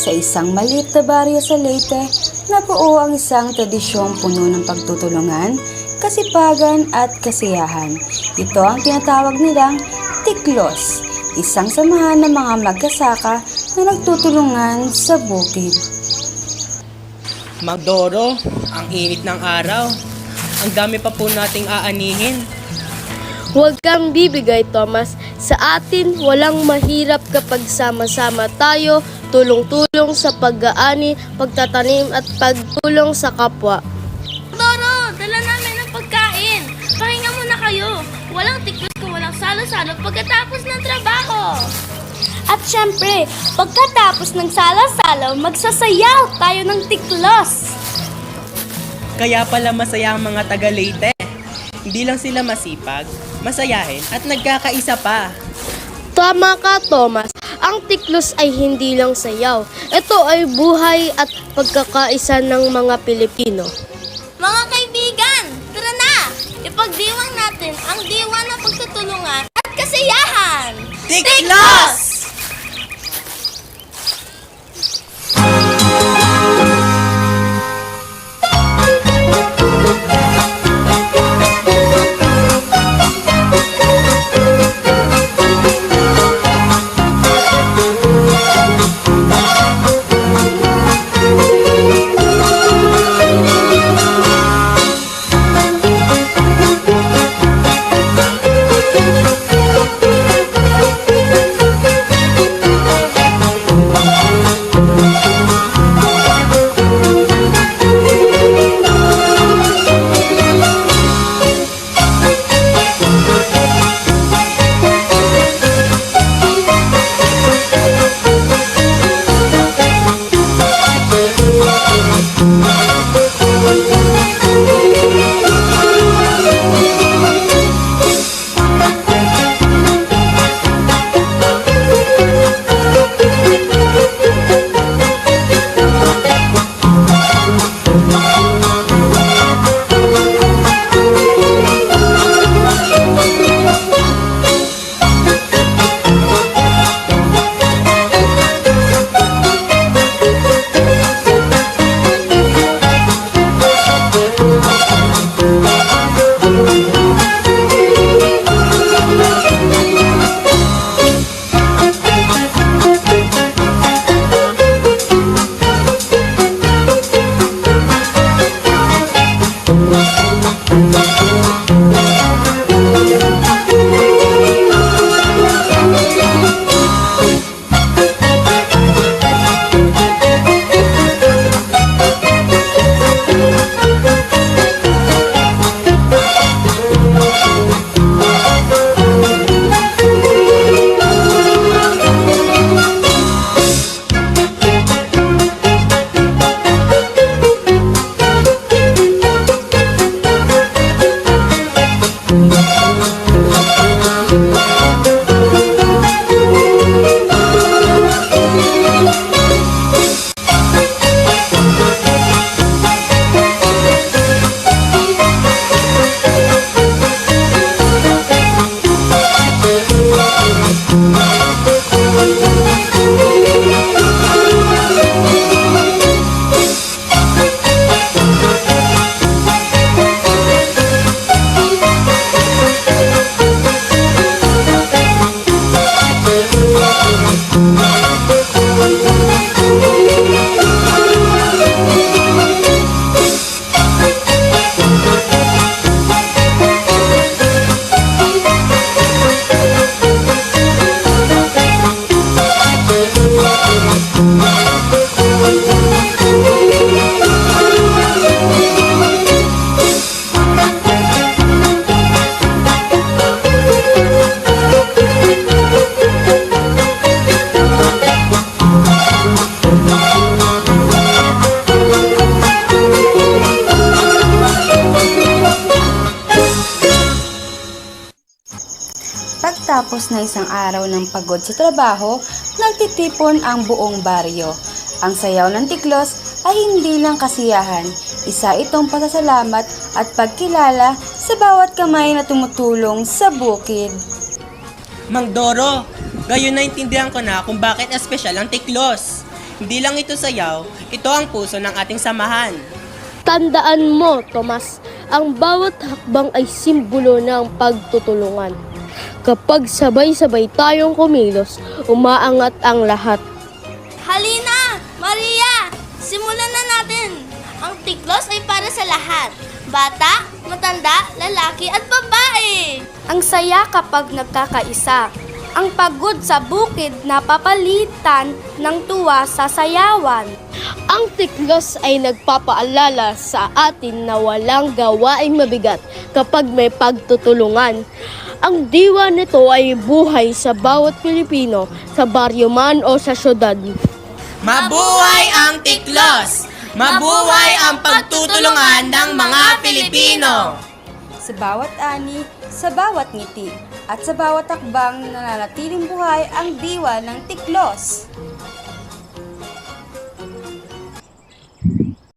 Sa isang maliit na baryo sa Leyte, nabuo ang isang tradisyong puno ng pagtutulungan, kasipagan at kasiyahan. Ito ang tinatawag nilang Tiklos, isang samahan ng mga magkasaka na nagtutulungan sa bukid. Magdoro, ang init ng araw. Ang dami pa po nating aanihin. Huwag kang bibigay, Thomas. Sa atin, walang mahirap kapag sama-sama tayo, tulong-tulong sa pag-aani, pagtatanim at pagtulong sa kapwa. Doro, dala namin ang pagkain. Pahinga muna kayo. Walang tiklos kung walang salo-salo pagkatapos ng trabaho. At syempre, pagkatapos ng salo-salo, magsasayaw tayo ng tiklos. Kaya pala masaya ang mga taga-Leyte. Hindi lang sila masipag, masayahin at nagkakaisa pa. Tama ka, Thomas. Ang tiklos ay hindi lang sayaw. Ito ay buhay at pagkakaisa ng mga Pilipino. Mga kaibigan, tara na! Ipagdiwang natin ang diwa ng pagtutulungan at kasiyahan! Tiklos! Pagtapos na isang araw ng pagod sa trabaho, nagtitipon ang buong baryo. Ang sayaw ng tiklos ay hindi lang kasiyahan, isa itong pasasalamat at pagkilala sa bawat kamay na tumutulong sa bukid. Mang Doro, gayon naintindihan ko na kung bakit espesyal ang tiklos. Hindi lang ito sayaw, ito ang puso ng ating samahan. Tandaan mo, Tomas, ang bawat hakbang ay simbolo ng pagtutulungan. Kapag sabay-sabay tayong kumilos, umaangat ang lahat. Halina! Maria! Simulan na natin! Ang tiklos ay para sa lahat. Bata, matanda, lalaki at babae. Ang saya kapag nagkakaisa. Ang pagod sa bukid napapalitan ng tuwa sa sayawan. Ang tiklos ay nagpapaalala sa atin na walang gawaing mabigat kapag may pagtutulungan. Ang diwa nito ay buhay sa bawat Pilipino, sa baryo man o sa syudad. Mabuhay ang tiklos! Mabuhay ang pagtutulungan ng mga Pilipino! Sa bawat ani, sa bawat ngiti, at sa bawat takbang nananatiling buhay ang diwa ng tiklos.